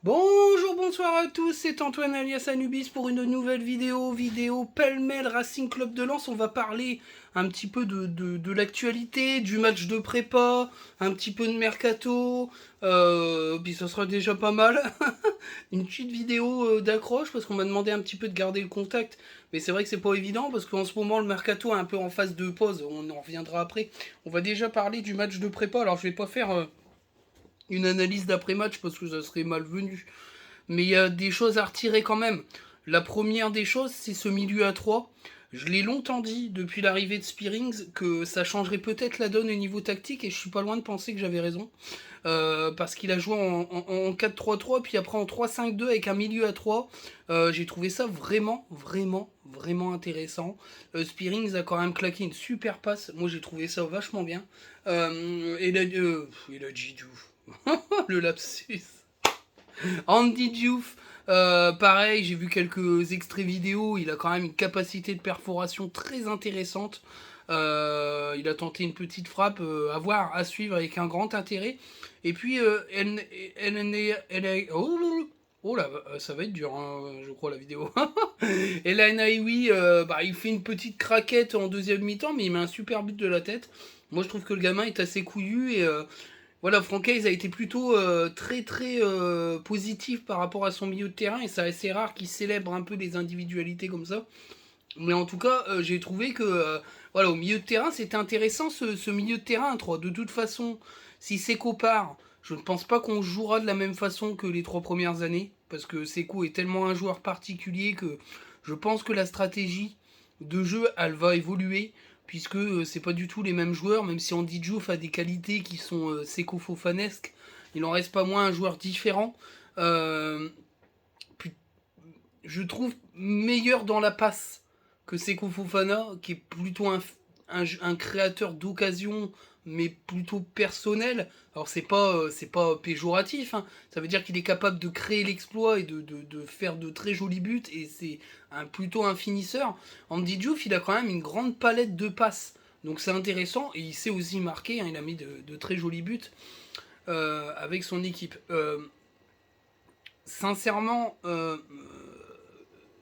Bonjour, bonsoir à tous, c'est Antoine alias Anubis pour une nouvelle vidéo pêle-mêle Racing Club de Lens. On va parler un petit peu de l'actualité, du match de prépa, un petit peu de mercato, puis ça sera déjà pas mal. Une petite vidéo d'accroche parce qu'on m'a demandé un petit peu de garder le contact, mais c'est vrai que c'est pas évident parce qu'en ce moment le mercato est un peu en phase de pause, on en reviendra après. On va déjà parler du match de prépa, alors je vais pas faire une analyse d'après-match parce que ça serait malvenu. Mais il y a des choses à retirer quand même. La première des choses, c'est ce milieu à 3. Je l'ai longtemps dit depuis l'arrivée de Spearings que ça changerait peut-être la donne au niveau tactique et je suis pas loin de penser que j'avais raison. Parce qu'il a joué en 4-3-3 puis après en 3-5-2 avec un milieu à 3. J'ai trouvé ça vraiment intéressant. Spearings a quand même claqué une super passe. Moi j'ai trouvé ça vachement bien. Et la Diouf. Le lapsus. Andy Diouf, pareil, j'ai vu quelques extraits vidéo, il a quand même une capacité de perforation très intéressante. Il a tenté une petite frappe à voir, à suivre avec un grand intérêt. Et puis, oh là, ça va être dur, hein, je crois, la vidéo. El Ainaoui, bah, il fait une petite craquette en deuxième mi-temps, mais il met un super but de la tête. Moi, je trouve que le gamin est assez couillu et voilà, Francaise a été plutôt très positif par rapport à son milieu de terrain et c'est assez rare qu'il célèbre un peu des individualités comme ça. Mais en tout cas, j'ai trouvé que voilà, au milieu de terrain, c'était intéressant ce milieu de terrain 3. De toute façon, si Seco part, je ne pense pas qu'on jouera de la même façon que les 3 premières années parce que Seco est tellement un joueur particulier que je pense que la stratégie de jeu, elle va évoluer puisque c'est pas du tout les mêmes joueurs, même si Andy Diouf a des qualités qui sont Seco-Fofanesques, il en reste pas moins un joueur différent. Euh, je trouve meilleur dans la passe que Seko Fofana, qui est plutôt un créateur d'occasion, mais plutôt personnel. Alors c'est pas péjoratif, hein. Ça veut dire qu'il est capable de créer l'exploit et de faire de très jolis buts, et c'est plutôt un finisseur. Andy Diouf, il a quand même une grande palette de passes. Donc c'est intéressant, et il sait aussi marquer, hein, il a mis de très jolis buts avec son équipe. Sincèrement,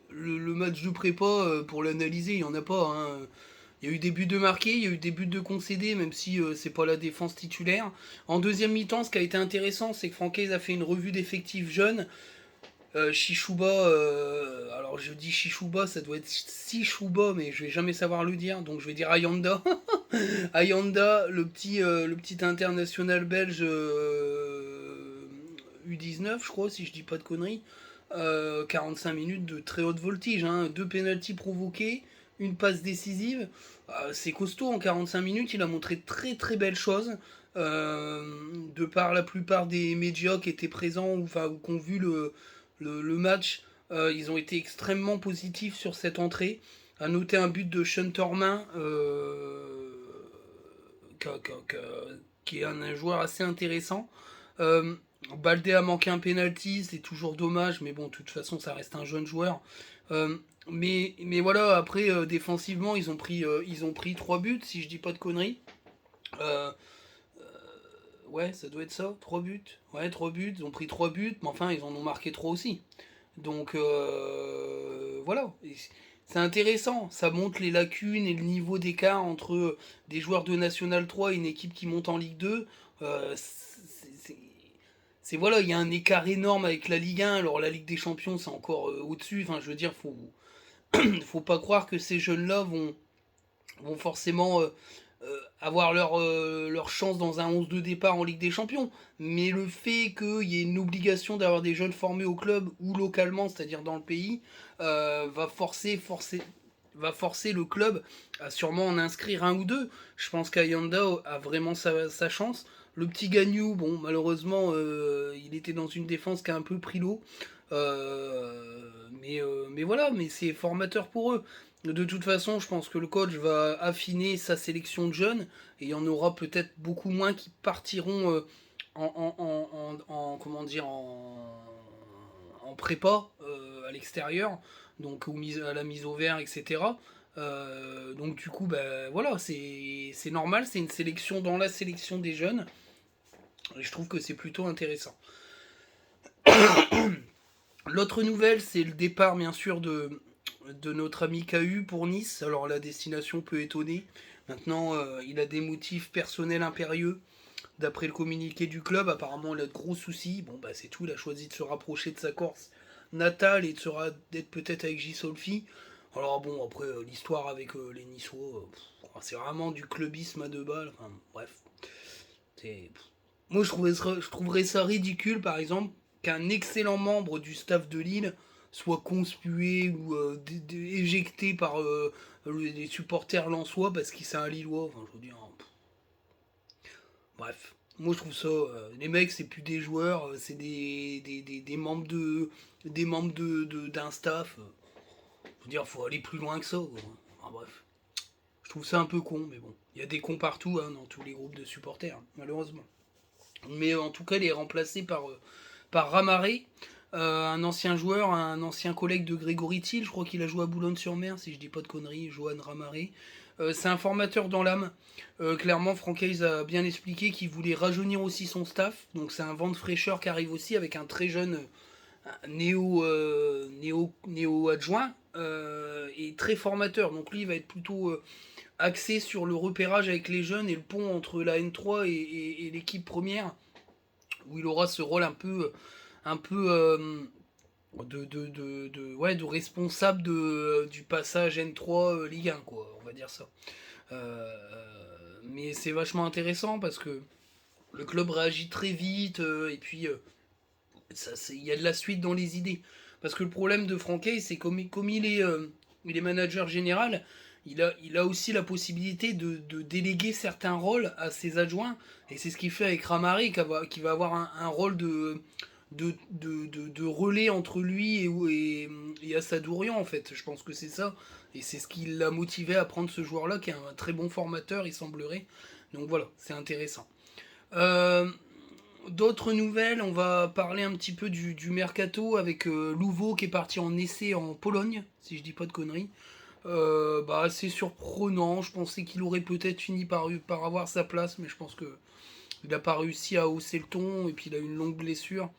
le match de prépa, pour l'analyser, il n'y en a pas, hein. Il y a eu des buts de marqués, il y a eu des buts de concédés, même si c'est pas la défense titulaire. En deuxième mi-temps, ce qui a été intéressant, c'est que Francaise a fait une revue d'effectifs jeunes. Chichouba, alors je dis Chichouba, ça doit être Sichouba, mais je vais jamais savoir le dire, donc je vais dire Ayanda. Ayanda, le petit international belge U19, je crois, si je dis pas de conneries. 45 minutes de très haute voltige, hein. 2 pénaltys provoqués, une passe décisive. C'est costaud en 45 minutes, il a montré très belles choses. De par la plupart des médias qui étaient présents ou qui ont vu le match, ils ont été extrêmement positifs sur cette entrée. À noter un but de Shunterman, qui est un joueur assez intéressant. Euh, Baldé a manqué un penalty, c'est toujours dommage, mais bon, de toute façon, ça reste un jeune joueur. Mais voilà, après, défensivement, ils ont pris 3 buts, si je dis pas de conneries. Euh, ouais, ça doit être ça, 3 buts. Ouais, 3 buts, ils ont pris 3 buts, mais enfin, ils en ont marqué 3 aussi. Donc, voilà. C'est intéressant, ça montre les lacunes et le niveau d'écart entre des joueurs de National 3 et une équipe qui monte en Ligue 2. C'est voilà, il y a un écart énorme avec la Ligue 1. Alors la Ligue des Champions, c'est encore au-dessus. Enfin, je veux dire, faut pas croire que ces jeunes-là vont forcément avoir leur chance dans un 11 de départ en Ligue des Champions. Mais le fait qu'il y ait une obligation d'avoir des jeunes formés au club ou localement, c'est-à-dire dans le pays, va forcer le club à sûrement en inscrire un ou deux. Je pense qu'Ayanda a vraiment sa chance. Le petit Gagnou, bon, malheureusement, il était dans une défense qui a un peu pris l'eau. Mais voilà, mais c'est formateur pour eux. De toute façon, je pense que le coach va affiner sa sélection de jeunes et il y en aura peut-être beaucoup moins qui partiront comment dire en prépa à l'extérieur, donc à la mise au vert, etc. Donc du coup, bah, voilà, c'est normal, c'est une sélection dans la sélection des jeunes et je trouve que c'est plutôt intéressant. L'autre nouvelle, c'est le départ, bien sûr, de notre ami KU pour Nice. Alors, la destination peut étonner. Maintenant, il a des motifs personnels impérieux. D'après le communiqué du club, apparemment, il a de gros soucis. Bon, bah, c'est tout. Il a choisi de se rapprocher de sa Corse natale et d'être peut-être avec J. Solfi. Alors, bon, après, l'histoire avec les Niçois, c'est vraiment du clubisme à deux balles. Enfin, bref. C'est... Moi, je trouverais ça ridicule, par exemple, qu'un excellent membre du staff de Lille soit conspué ou éjecté par les supporters lensois parce qu'il c'est un Lillois. Enfin, je veux dire, bref. Moi, je trouve ça. Les mecs, c'est plus des joueurs, c'est des membres d'un staff. Je veux dire, faut aller plus loin que ça, quoi. Enfin, bref. Je trouve ça un peu con, mais bon. Il y a des cons partout, hein, dans tous les groupes de supporters, malheureusement. Mais en tout cas, il est remplacé par Ramaré, un ancien joueur, un ancien collègue de Grégory Thiel. Je crois qu'il a joué à Boulogne-sur-Mer, si je dis pas de conneries, Johan Ramaré. C'est un formateur dans l'âme. Clairement, Franck Hayes a bien expliqué qu'il voulait rajeunir aussi son staff. Donc c'est un vent de fraîcheur qui arrive aussi avec un très jeune néo adjoint et très formateur. Donc lui, il va être plutôt axé sur le repérage avec les jeunes et le pont entre la N3 et l'équipe première, où il aura ce rôle un peu de responsable du passage N3 Ligue 1, quoi, on va dire ça. Mais c'est vachement intéressant parce que le club réagit très vite et puis il y a de la suite dans les idées. Parce que le problème de Franquet, c'est comme il est manager général, il a aussi la possibilité de déléguer certains rôles à ses adjoints. Et c'est ce qu'il fait avec Ramari, qui va avoir un rôle de relais entre lui et Assadourian, en fait. Je pense que c'est ça. Et c'est ce qui l'a motivé à prendre ce joueur-là, qui est un très bon formateur, il semblerait. Donc voilà, c'est intéressant. Euh, D'autres nouvelles, on va parler un petit peu du mercato avec Louveau qui est parti en essai en Pologne, si je dis pas de conneries. Assez surprenant, je pensais qu'il aurait peut-être fini par avoir sa place, mais je pense que il n'a pas réussi à hausser le ton, et puis il a une longue blessure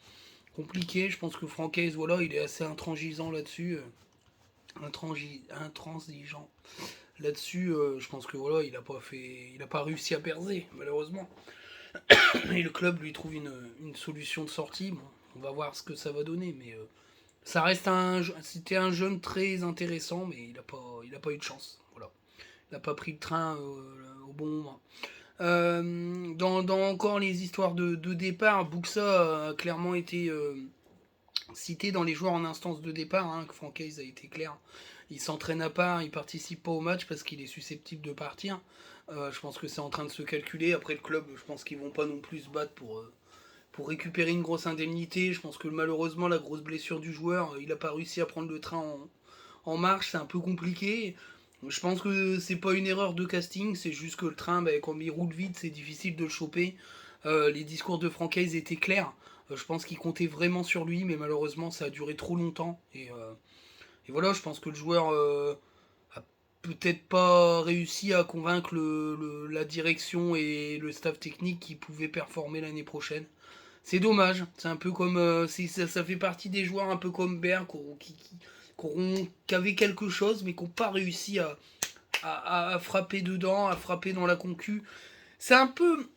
compliquée. Je pense que Francaise, voilà, il est assez intransigeant là-dessus. Intransigeant là-dessus, je pense que voilà, il a pas réussi à percer, malheureusement. Et le club lui trouve une solution de sortie. Bon, on va voir ce que ça va donner, mais ça reste c'était un jeune très intéressant, mais il a pas eu de chance. Voilà, il n'a pas pris le train au bon moment. Dans encore les histoires de départ, Buxa a clairement été cité dans les joueurs en instance de départ. Hein, que Franck Hayes a été clair. Il s'entraîne à part, il participe pas au match parce qu'il est susceptible de partir. Je pense que c'est en train de se calculer. Après le club, je pense qu'ils vont pas non plus se battre pour récupérer une grosse indemnité. Je pense que malheureusement la grosse blessure du joueur, il a pas réussi à prendre le train en marche, c'est un peu compliqué. Je pense que c'est pas une erreur de casting, c'est juste que le train, quand il roule vite, c'est difficile de le choper. Les discours de Francaise étaient clairs. Je pense qu'il comptait vraiment sur lui, mais malheureusement ça a duré trop longtemps. Et voilà, je pense que le joueur a peut-être pas réussi à convaincre la direction et le staff technique qui pouvaient performer l'année prochaine. C'est dommage, c'est un peu comme. Ça fait partie des joueurs un peu comme Berg qui avaient quelque chose mais qui n'ont pas réussi à frapper dedans, à frapper dans la concu. C'est un peu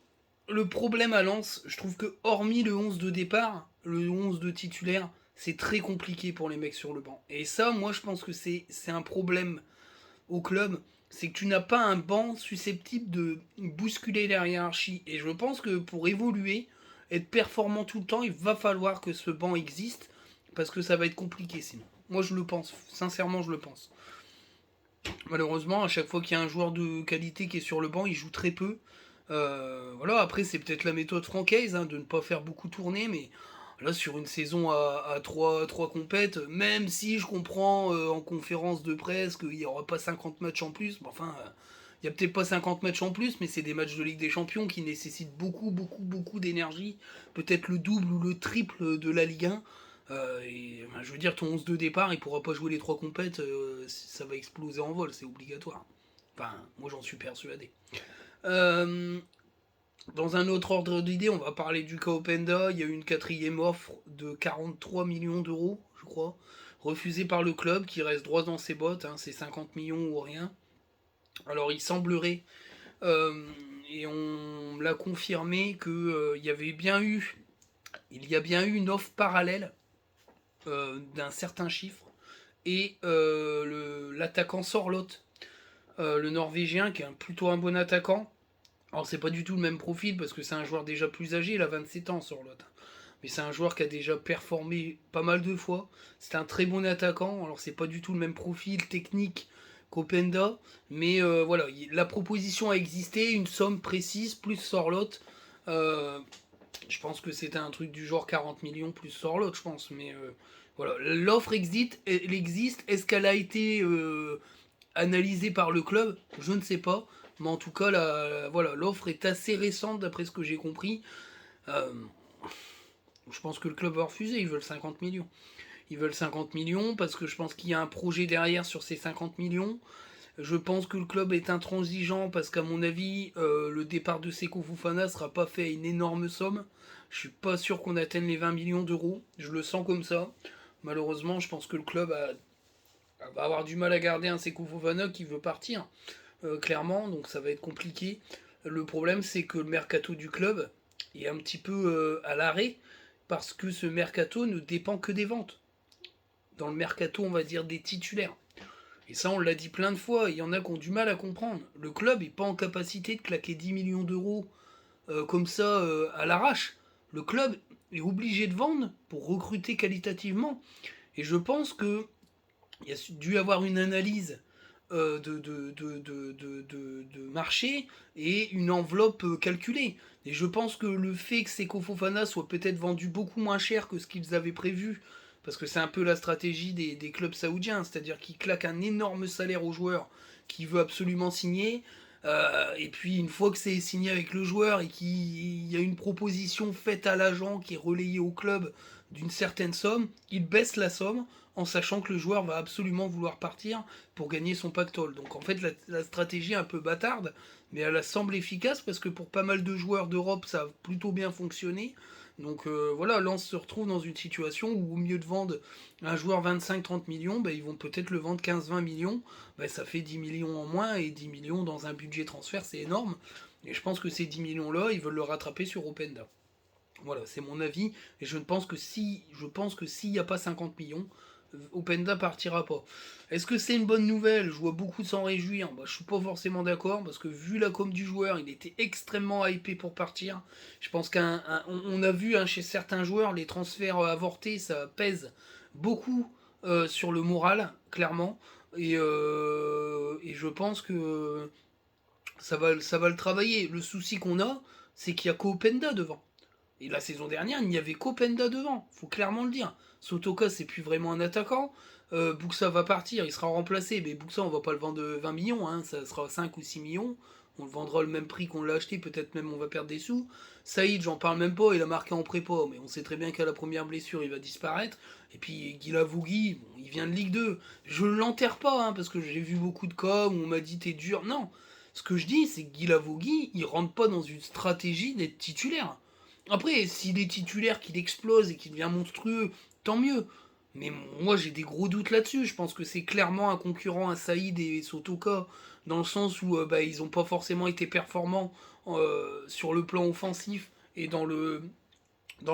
le problème à Lens. Je trouve que hormis le 11 de départ, le 11 de titulaire, c'est très compliqué pour les mecs sur le banc. Et ça, moi je pense que c'est un problème au club, c'est que tu n'as pas un banc susceptible de bousculer la hiérarchie. Et je pense que pour évoluer, être performant tout le temps, il va falloir que ce banc existe, parce que ça va être compliqué sinon. Moi je le pense, sincèrement je le pense. Malheureusement, à chaque fois qu'il y a un joueur de qualité qui est sur le banc, il joue très peu. Voilà, après c'est peut-être la méthode francaise de ne pas faire beaucoup tourner, mais là sur une saison à 3 compètes, même si je comprends en conférence de presse qu'il n'y aura pas 50 matchs en plus, enfin il n'y a peut-être pas 50 matchs en plus, mais c'est des matchs de Ligue des Champions qui nécessitent beaucoup d'énergie, peut-être le double ou le triple de la Ligue 1. Je veux dire, ton 11 de départ, il pourra pas jouer les 3 compètes, ça va exploser en vol, c'est obligatoire. Enfin, moi j'en suis persuadé. Euh, Dans un autre ordre d'idée, on va parler du cas Openda. Il y a eu une quatrième offre de 43 millions d'euros, je crois, refusée par le club qui reste droit dans ses bottes. Hein, c'est 50 millions ou rien. Alors il semblerait, euh, et on l'a confirmé, que il y a bien eu une offre parallèle d'un certain chiffre et l'attaquant Sorlot, le Norvégien, qui est plutôt un bon attaquant. Alors c'est pas du tout le même profil parce que c'est un joueur déjà plus âgé, il a 27 ans sur l'autre. Mais c'est un joueur qui a déjà performé pas mal de fois. C'est un très bon attaquant. Alors c'est pas du tout le même profil technique qu'Openda. Mais voilà, la proposition a existé, une somme précise, plus Sorlotte. Euh, je pense que c'était un truc du genre 40 millions plus Sorlotte, je pense. Mais voilà, l'offre existe, elle existe. Est-ce qu'elle a été analysée par le club? Je ne sais pas. Mais en tout cas, voilà, l'offre est assez récente d'après ce que j'ai compris. Euh, je pense que le club va refuser, ils veulent 50 millions. Ils veulent 50 millions parce que je pense qu'il y a un projet derrière sur ces 50 millions. Je pense que le club est intransigeant parce qu'à mon avis, le départ de Seko Fofana sera pas fait à une énorme somme. Je suis pas sûr qu'on atteigne les 20 millions d'euros. Je le sens comme ça. Malheureusement, je pense que le club va avoir du mal à garder un Seko Fofana qui veut partir, clairement, donc ça va être compliqué. Le problème, c'est que le mercato du club est un petit peu à l'arrêt parce que ce mercato ne dépend que des ventes. Dans le mercato, on va dire des titulaires. Et ça, on l'a dit plein de fois, il y en a qui ont du mal à comprendre. Le club n'est pas en capacité de claquer 10 millions d'euros comme ça à l'arrache. Le club est obligé de vendre pour recruter qualitativement. Et je pense que il y a dû avoir une analyse de marché et une enveloppe calculée. Et je pense que le fait que Seko Fofana soit peut-être vendu beaucoup moins cher que ce qu'ils avaient prévu, parce que c'est un peu la stratégie des clubs saoudiens, c'est-à-dire qu'ils claquent un énorme salaire au joueur qui veut absolument signer, et puis une fois que c'est signé avec le joueur et qu'il y a une proposition faite à l'agent qui est relayée au club d'une certaine somme, il baisse la somme en sachant que le joueur va absolument vouloir partir pour gagner son pactole. Donc en fait la stratégie est un peu bâtarde, mais elle semble efficace parce que pour pas mal de joueurs d'Europe ça a plutôt bien fonctionné. Donc voilà, Lens se retrouve dans une situation où au mieux de vendre un joueur 25-30 millions, bah, ils vont peut-être le vendre 15-20 millions, bah, ça fait 10 millions en moins, et 10 millions dans un budget transfert c'est énorme. Et je pense que ces 10 millions là, ils veulent le rattraper sur Openda. Voilà, c'est mon avis, et je pense que s'il n'y a pas 50 millions, Openda partira pas. Est-ce que c'est une bonne nouvelle? Je vois beaucoup s'en réjouir. Bah, je suis pas forcément d'accord parce que vu la com du joueur, il était extrêmement hypé pour partir. Je pense on a vu chez certains joueurs les transferts avortés, ça pèse beaucoup sur le moral, clairement. Et je pense que ça va le travailler. Le souci qu'on a, c'est qu'il y a qu'Openda devant. Et la saison dernière, il n'y avait qu'Openda devant, faut clairement le dire. Sotoka, c'est plus vraiment un attaquant. Buxa va partir, il sera remplacé, mais Buxa, on va pas le vendre 20 millions, hein, ça sera 5 ou 6 millions. On le vendra le même prix qu'on l'a acheté, peut-être même on va perdre des sous. Saïd, j'en parle même pas, il a marqué en prépa, mais on sait très bien qu'à la première blessure, il va disparaître. Et puis Guilavogui, bon, il vient de Ligue 2. Je l'enterre pas, hein, parce que j'ai vu beaucoup de com où on m'a dit t'es dur. Non, ce que je dis, c'est que Guilavogui, il rentre pas dans une stratégie d'être titulaire. Après, s'il est titulaire, qu'il explose et qu'il devient monstrueux, tant mieux. Mais moi, j'ai des gros doutes là-dessus. Je pense que c'est clairement un concurrent à Saïd et Sotoka, dans le sens où bah, ils n'ont pas forcément été performants sur le plan offensif et dans le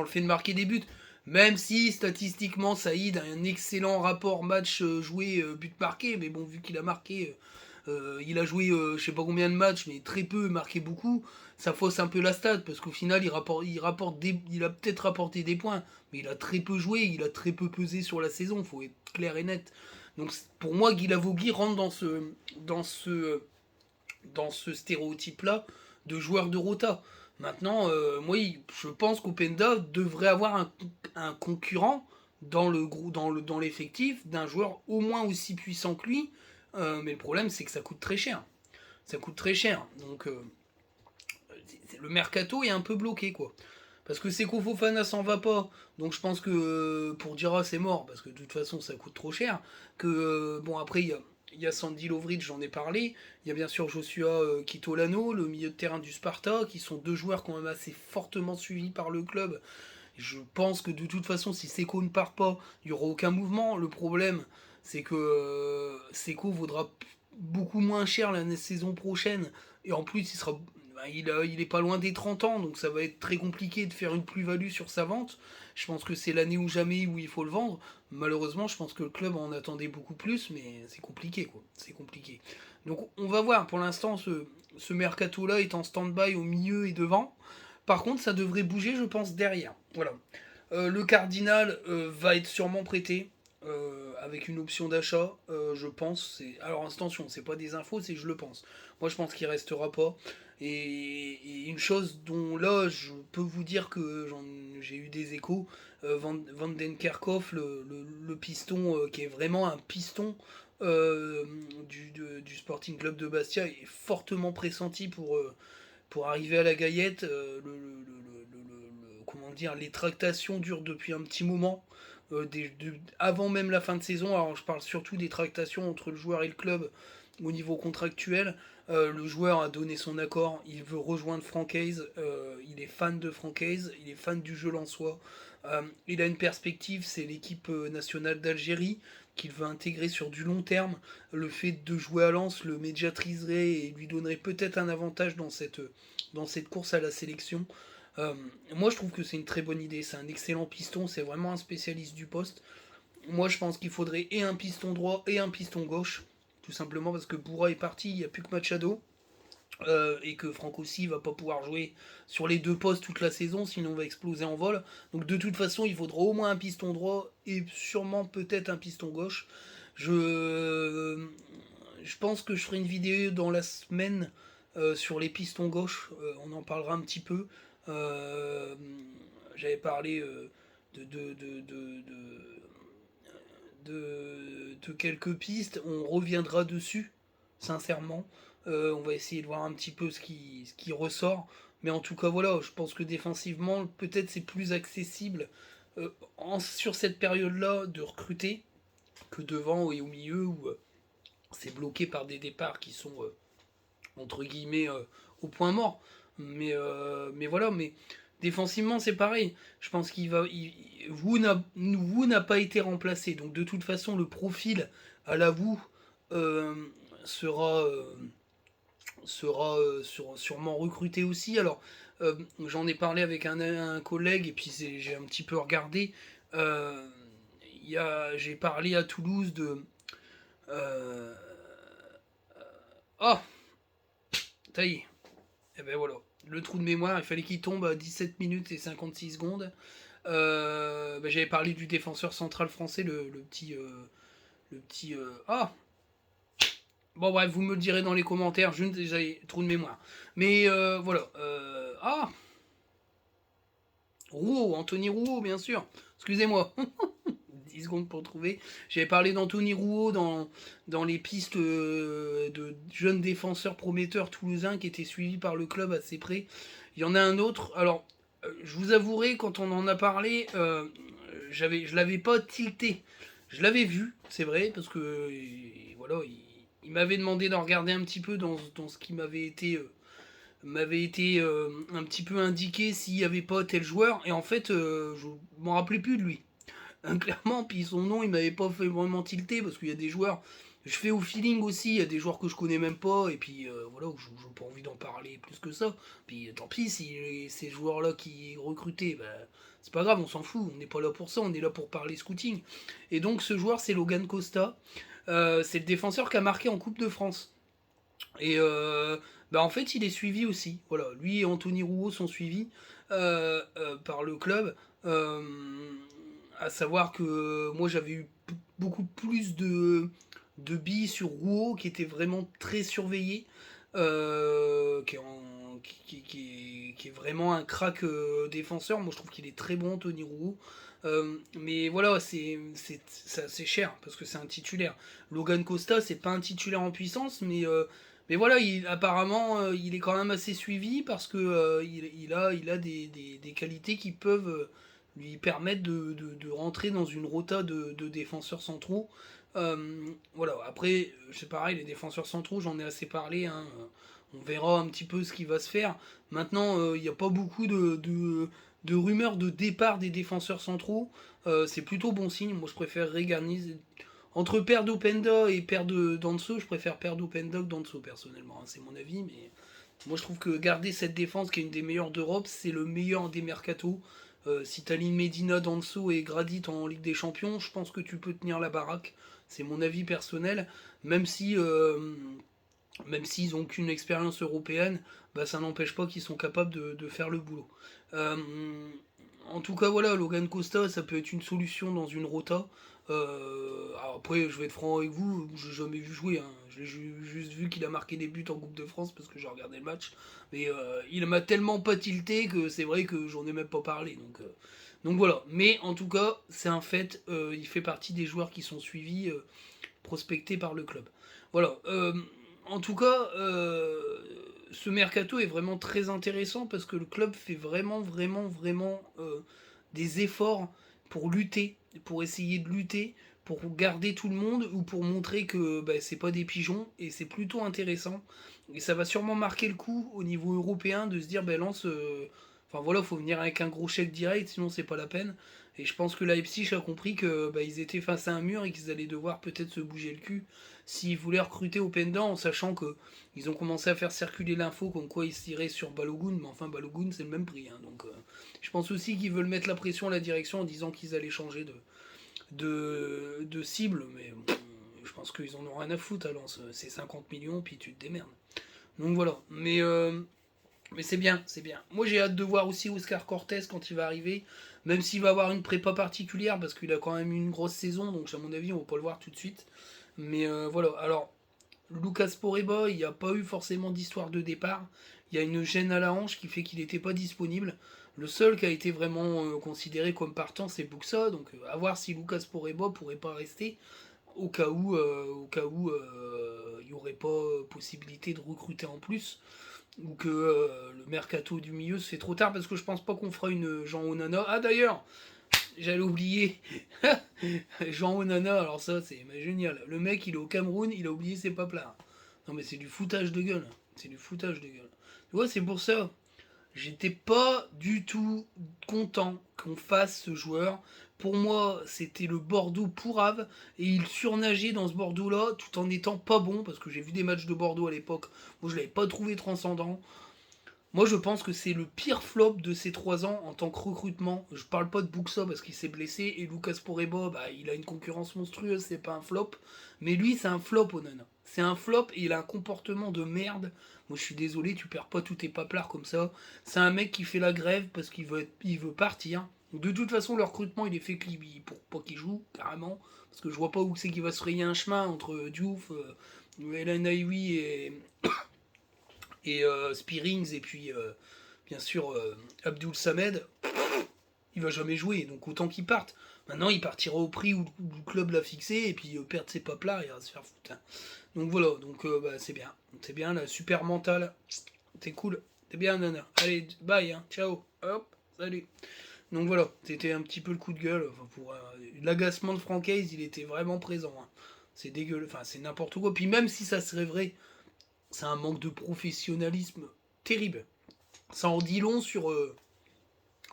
fait de marquer des buts. Même si statistiquement Saïd a un excellent rapport match joué but marqué, mais bon vu qu'il a marqué il a joué je sais pas combien de matchs, mais très peu, marqué beaucoup. Ça fausse un peu la stat parce qu'au final, il a peut-être rapporté des points, mais il a très peu joué, il a très peu pesé sur la saison. Faut être clair et net. Donc pour moi, Guilavogui rentre dans ce, dans ce stéréotype-là de joueur de rota. Maintenant, moi, je pense qu'Openda devrait avoir un concurrent dans l'effectif d'un joueur au moins aussi puissant que lui. Mais le problème, c'est que ça coûte très cher. Ça coûte très cher. Donc, le mercato est un peu bloqué, quoi. Parce que Seko Fofana s'en va pas. Donc je pense que pour Dira c'est mort, parce que de toute façon ça coûte trop cher. Que bon après il y a Sandy Lovric, j'en ai parlé. Il y a bien sûr Joshua Kitolano, le milieu de terrain du Sparta, qui sont deux joueurs quand même assez fortement suivis par le club. Je pense que de toute façon, si Seko ne part pas, il n'y aura aucun mouvement. Le problème, c'est que Seko vaudra beaucoup moins cher la saison prochaine. Et en plus, il est pas loin des 30 ans, donc ça va être très compliqué de faire une plus-value sur sa vente. Je pense que c'est l'année ou jamais où il faut le vendre. Malheureusement, je pense que le club en attendait beaucoup plus, mais c'est compliqué, quoi. C'est compliqué. Donc on va voir. Pour l'instant, ce mercato-là est en stand-by au milieu et devant. Par contre, ça devrait bouger, je pense, derrière. Voilà. Le Cardinal va être sûrement prêté avec une option d'achat, je pense. Alors attention, c'est pas des infos, c'est je le pense. Moi, je pense qu'il restera pas. Et une chose dont là, je peux vous dire que j'ai eu des échos, Van den Kerkhoff, le piston, qui est vraiment un piston du Sporting Club de Bastia, est fortement pressenti pour arriver à la Gaillette. Comment dire, les tractations durent depuis un petit moment, avant même la fin de saison. Alors je parle surtout des tractations entre le joueur et le club au niveau contractuel. Le joueur a donné son accord, il veut rejoindre Francaise, il est fan de Francaise, il est fan du jeu lensois. Il a une perspective, c'est l'équipe nationale d'Algérie qu'il veut intégrer sur du long terme. Le fait de jouer à Lens le médiatriserait et lui donnerait peut-être un avantage dans cette course à la sélection. Euh, Moi, je trouve que c'est une très bonne idée. C'est un excellent piston. C'est vraiment un spécialiste du poste. Moi, je pense qu'il faudrait et un piston droit et un piston gauche. Tout simplement parce que Boura est parti. Il n'y a plus que Machado. Et que Franck aussi va pas pouvoir jouer sur les deux postes toute la saison, sinon on va exploser en vol. Donc de toute façon, il faudra au moins un piston droit et sûrement peut-être un piston gauche. Je pense que je ferai une vidéo dans la semaine sur les pistons gauche. On en parlera un petit peu. Euh, J'avais parlé de quelques pistes. On reviendra dessus, sincèrement. On va essayer de voir un petit peu ce qui ressort. Mais en tout cas, voilà, je pense que défensivement, peut-être c'est plus accessible sur cette période-là de recruter que devant et au milieu où c'est bloqué par des départs qui sont entre guillemets au point mort. Mais voilà, mais défensivement c'est pareil. Je pense qu'il va. Vous n'a pas été remplacé. Donc de toute façon, le profil à la vous euh, sera, sûrement recruté aussi. Alors j'en ai parlé avec un collègue et puis j'ai un petit peu regardé. Euh, j'ai parlé à Toulouse de. Euh, oh, ça y est. Et ben voilà. Le trou de mémoire, il fallait qu'il tombe à 17 minutes et 56 secondes. J'avais parlé du défenseur central français, le petit. Ah, bon, bref, vous me le direz dans les commentaires. Je ne sais, trou de mémoire. Mais voilà. Rouault, Anthony Rouault, bien sûr. Excusez-moi. 10 secondes pour trouver. J'avais parlé d'Anthony Rouault dans les pistes de jeunes défenseurs prometteurs toulousains qui étaient suivis par le club assez près. Il y en a un autre. Alors, je vous avouerai, quand on en a parlé, je l'avais pas tilté. Je l'avais vu, c'est vrai, parce que voilà, il m'avait demandé d'en regarder un petit peu dans ce qui m'avait été un petit peu indiqué s'il n'y avait pas tel joueur. Et en fait, je m'en rappelais plus de lui. Clairement, puis son nom, il m'avait pas fait vraiment tilter parce qu'il y a des joueurs. Je fais au feeling aussi, il y a des joueurs que je connais même pas, et puis voilà, où je n'ai pas envie d'en parler plus que ça. Puis tant pis, si ces joueurs-là qui recrutés, bah, c'est pas grave, on s'en fout, on n'est pas là pour ça, on est là pour parler scouting. Et donc ce joueur, c'est Logan Costa, c'est le défenseur qui a marqué en Coupe de France. Et en fait, il est suivi aussi. Voilà, lui et Anthony Rouault sont suivis par le club. Euh, à savoir que moi j'avais eu beaucoup plus de billes sur Rouault qui était vraiment très surveillé, qui est vraiment un crack défenseur. Moi je trouve qu'il est très bon, Tony Rouault. Mais voilà, c'est assez cher parce que c'est un titulaire. Logan Costa, c'est pas un titulaire en puissance, mais voilà, apparemment, il est quand même assez suivi parce que il a des qualités qui peuvent lui permettre de rentrer dans une rota de défenseurs centraux. Voilà, après, c'est pareil, les défenseurs centraux, j'en ai assez parlé, hein. On verra un petit peu ce qui va se faire. Maintenant, il n'y a pas beaucoup de rumeurs de départ des défenseurs centraux. C'est plutôt bon signe. Moi, je préfère Regarniz. Entre père d'Openda et père de Danso, je préfère père d'Openda que Danso, personnellement, hein. C'est mon avis, mais moi, je trouve que garder cette défense, qui est une des meilleures d'Europe, c'est le meilleur des mercatos. Si t'alignes Medina, Danso et Gradit en Ligue des Champions, je pense que tu peux tenir la baraque. C'est mon avis personnel. Même si même s'ils n'ont qu'une expérience européenne, bah, ça n'empêche pas qu'ils sont capables de faire le boulot. Euh, En tout cas, voilà, Logan Costa, ça peut être une solution dans une rota. Alors après, je vais être franc avec vous, je l'ai jamais vu jouer, hein. Je l'ai juste vu qu'il a marqué des buts en Coupe de France parce que j'ai regardé le match. Mais il m'a tellement pas tilté que c'est vrai que j'en ai même pas parlé. Donc voilà. Mais en tout cas, c'est un fait, il fait partie des joueurs qui sont suivis, prospectés par le club. Voilà. En tout cas, ce mercato est vraiment très intéressant parce que le club fait vraiment des efforts pour lutter, pour essayer de lutter, pour garder tout le monde ou pour montrer que bah, c'est pas des pigeons et c'est plutôt intéressant. Et ça va sûrement marquer le coup au niveau européen de se dire, ben Lens, enfin voilà, faut venir avec un gros chèque direct, sinon c'est pas la peine. Et je pense que Leipzig a compris que bah, ils étaient face à un mur et qu'ils allaient devoir peut-être se bouger le cul s'ils voulaient recruter Openda, en sachant que ils ont commencé à faire circuler l'info comme quoi ils se tiraient sur Balogun, mais enfin Balogun c'est le même prix, hein. Donc je pense aussi qu'ils veulent mettre la pression à la direction en disant qu'ils allaient changer de cible, mais bon, je pense qu'ils en ont rien à foutre à Lens. C'est 50 millions, puis tu te démerdes. Donc voilà, mais c'est bien, c'est bien. Moi j'ai hâte de voir aussi Oscar Cortés quand il va arriver, même s'il va avoir une prépa particulière, parce qu'il a quand même une grosse saison, donc à mon avis on va pas le voir tout de suite. Mais voilà, alors Lucas Poreba, il n'y a pas eu forcément d'histoire de départ. Il y a une gêne à la hanche qui fait qu'il n'était pas disponible. Le seul qui a été vraiment considéré comme partant, c'est Buxa. Donc à voir si Lucas Poreba pourrait pas rester au cas où il n'y aurait pas possibilité de recruter en plus. Ou que le mercato du milieu se fait trop tard parce que je pense pas qu'on fera une Jean Onana. Ah d'ailleurs, j'allais oublier. Jean Onana, alors ça c'est génial. Le mec il est au Cameroun, il a oublié ses paplards. Non mais c'est du foutage de gueule. C'est du foutage de gueule. Tu vois, c'est pour ça. J'étais pas du tout content qu'on fasse ce joueur. Pour moi, c'était le Bordeaux pourrave et il surnageait dans ce Bordeaux-là tout en étant pas bon parce que j'ai vu des matchs de Bordeaux à l'époque. Moi, je l'avais pas trouvé transcendant. Moi, je pense que c'est le pire flop de ces 3 ans en tant que recrutement. Je parle pas de Buxa parce qu'il s'est blessé et Lucas Poreba, bah, il a une concurrence monstrueuse, c'est pas un flop. Mais lui, c'est un flop, Onana. C'est un flop et il a un comportement de merde. Moi, je suis désolé, tu perds pas tous tes paplards comme ça. C'est un mec qui fait la grève parce il veut partir. De toute façon, le recrutement, il est fait pour pas qu'il joue, carrément. Parce que je vois pas où c'est qu'il va se frayer un chemin entre Diouf, El Naïwi et Spearings et puis bien sûr Abdul Samed, il va jamais jouer, donc autant qu'il parte. Maintenant il partira au prix où le club l'a fixé et puis perdre ses paplards, il va se faire foutre, hein. Donc voilà, donc bah, c'est bien la super mentale, c'est cool, c'est bien Nana. Allez, bye, hein. Ciao, hop, salut. Donc voilà, c'était un petit peu le coup de gueule, enfin, pour l'agacement de Francaise, il était vraiment présent, hein. C'est dégueulasse, enfin c'est n'importe quoi. Puis même si ça serait vrai, c'est un manque de professionnalisme terrible. Ça en dit long sur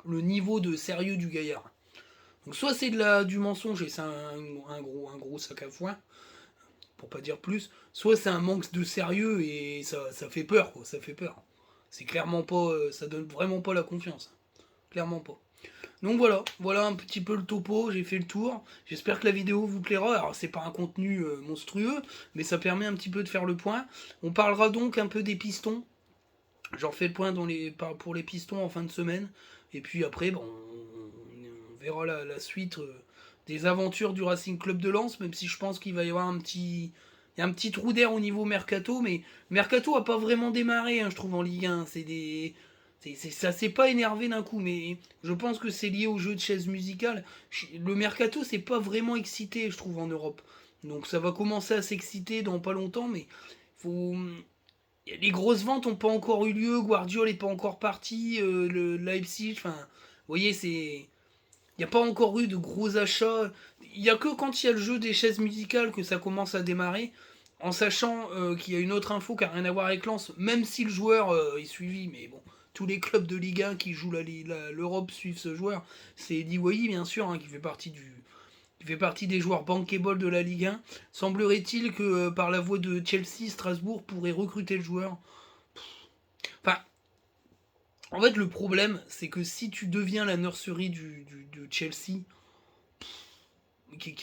le niveau de sérieux du gaillard. Donc soit c'est du mensonge et c'est un gros sac à foin, pour pas dire plus, soit c'est un manque de sérieux et ça fait peur, quoi, ça fait peur. C'est clairement pas, ça donne vraiment pas la confiance. Clairement pas. Donc voilà un petit peu le topo, j'ai fait le tour. J'espère que la vidéo vous plaira. Alors c'est pas un contenu monstrueux, mais ça permet un petit peu de faire le point. On parlera donc un peu des pistons. J'en fais le point pour les pistons en fin de semaine. Et puis après, bon, on verra la suite des aventures du Racing Club de Lens, même si je pense qu'il va y avoir il y a un petit trou d'air au niveau Mercato, mais Mercato a pas vraiment démarré, hein, je trouve, en Ligue 1. Ça s'est pas énervé d'un coup, mais je pense que c'est lié au jeu de chaises musicales. Le Mercato, c'est pas vraiment excité, je trouve, en Europe. Donc ça va commencer à s'exciter dans pas longtemps, mais faut... les grosses ventes n'ont pas encore eu lieu, Guardiola n'est pas encore parti, le Leipzig, enfin, vous voyez, Il n'y a pas encore eu de gros achats. Il n'y a que quand il y a le jeu des chaises musicales que ça commence à démarrer, en sachant qu'il y a une autre info qui n'a rien à voir avec Lens, même si le joueur est suivi, mais bon, tous les clubs de Ligue 1 qui jouent l'Europe suivent ce joueur. C'est Eddie Wai, bien sûr, hein, qui fait partie des joueurs bankable de la Ligue 1. Semblerait-il que par la voie de Chelsea, Strasbourg pourrait recruter le joueur. Enfin, en fait, le problème, c'est que si tu deviens la nursery de Chelsea,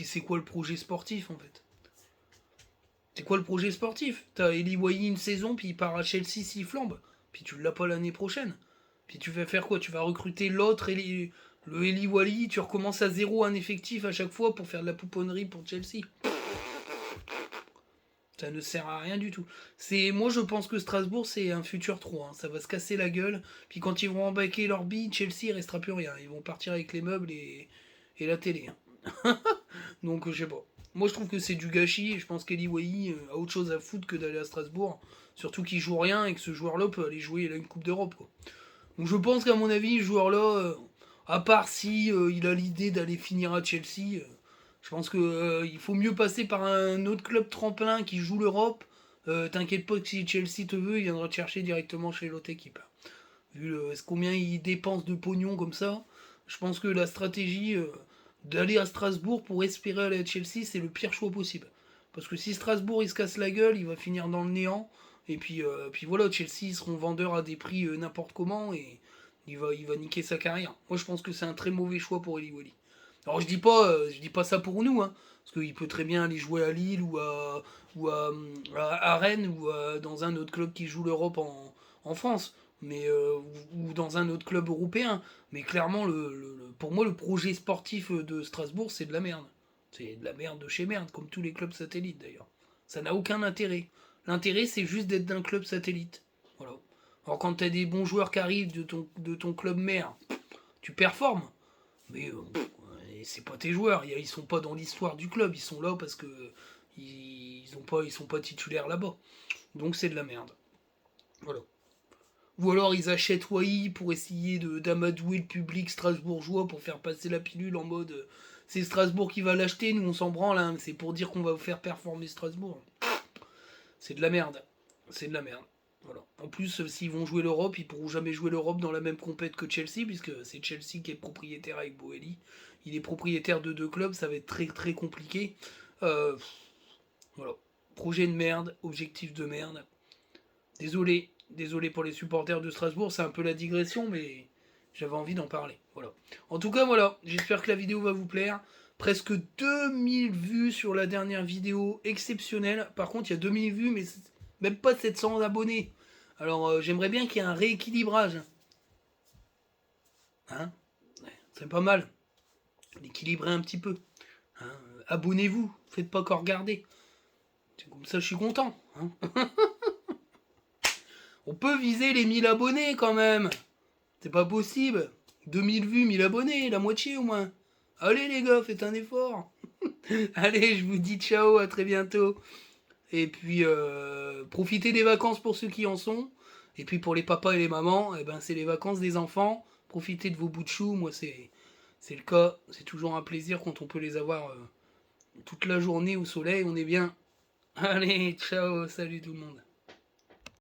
c'est quoi le projet sportif en fait? C'est quoi le projet sportif? T'as Eli Wahi une saison, puis il part à Chelsea s'il flambe. Puis tu l'as pas l'année prochaine. Puis tu vas faire quoi? Tu vas recruter l'autre, le Eli Wally, tu recommences à zéro un effectif à chaque fois pour faire de la pouponnerie pour Chelsea. Ça ne sert à rien du tout. Moi je pense que Strasbourg c'est un futur trou. Hein. Ça va se casser la gueule. Puis quand ils vont embaquer leur bille, Chelsea il restera plus rien. Ils vont partir avec les meubles et la télé. Hein. Donc je sais pas. Moi je trouve que c'est du gâchis. Je pense qu'Eli Wahi a autre chose à foutre que d'aller à Strasbourg. Surtout qu'il joue rien et que ce joueur-là peut aller jouer une Coupe d'Europe. Quoi. Donc je pense qu'à mon avis, ce joueur-là, à part si il a l'idée d'aller finir à Chelsea, je pense que il faut mieux passer par un autre club tremplin qui joue l'Europe. T'inquiète pas que si Chelsea te veut, il viendra te chercher directement chez l'autre équipe. Vu combien il dépense de pognon comme ça, je pense que la stratégie d'aller à Strasbourg pour espérer aller à Chelsea, c'est le pire choix possible. Parce que si Strasbourg il se casse la gueule, il va finir dans le néant. Et puis voilà, Chelsea ils seront vendeurs à des prix n'importe comment et il va niquer sa carrière. Moi je pense que c'est un très mauvais choix pour Eli Wally. Alors je dis pas ça pour nous, hein, parce qu'il peut très bien aller jouer à Lille ou à Rennes ou dans un autre club qui joue l'Europe en France, mais ou dans un autre club européen. Mais clairement, pour moi, le projet sportif de Strasbourg, c'est de la merde. C'est de la merde de chez merde, comme tous les clubs satellites d'ailleurs. Ça n'a aucun intérêt. L'intérêt, c'est juste d'être d'un club satellite. Voilà. Alors quand t'as des bons joueurs qui arrivent de ton club mère, tu performes. Mais c'est pas tes joueurs. Ils sont pas dans l'histoire du club. Ils sont là parce que ils sont pas titulaires là-bas. Donc c'est de la merde. Voilà. Ou alors ils achètent Wai pour essayer d'amadouer le public strasbourgeois pour faire passer la pilule en mode c'est Strasbourg qui va l'acheter, nous on s'en branle, hein, c'est pour dire qu'on va vous faire performer Strasbourg. C'est de la merde. C'est de la merde. Voilà. En plus, s'ils vont jouer l'Europe, ils pourront jamais jouer l'Europe dans la même compète que Chelsea, puisque c'est Chelsea qui est propriétaire avec Boeli. Il est propriétaire de deux clubs, ça va être très très compliqué. Euh, voilà. Projet de merde, objectif de merde. Désolé, désolé pour les supporters de Strasbourg, c'est un peu la digression, mais j'avais envie d'en parler. Voilà. En tout cas, voilà, j'espère que la vidéo va vous plaire. Presque 2000 vues sur la dernière vidéo, exceptionnelle. Par contre, il y a 2000 vues, mais même pas 700 abonnés. Alors, j'aimerais bien qu'il y ait un rééquilibrage. Hein, c'est pas mal. D'équilibrer un petit peu. Hein, abonnez-vous, faites pas qu'en regarder. Comme ça, je suis content. Hein. On peut viser les 1000 abonnés quand même. C'est pas possible. 2000 vues, 1000 abonnés, la moitié au moins. Allez les gars, faites un effort. Allez, je vous dis ciao, à très bientôt. Et puis, profitez des vacances pour ceux qui en sont. Et puis pour les papas et les mamans, eh ben, c'est les vacances des enfants. Profitez de vos bouts de chou. Moi, c'est le cas. C'est toujours un plaisir quand on peut les avoir toute la journée au soleil. On est bien. Allez, ciao, salut tout le monde.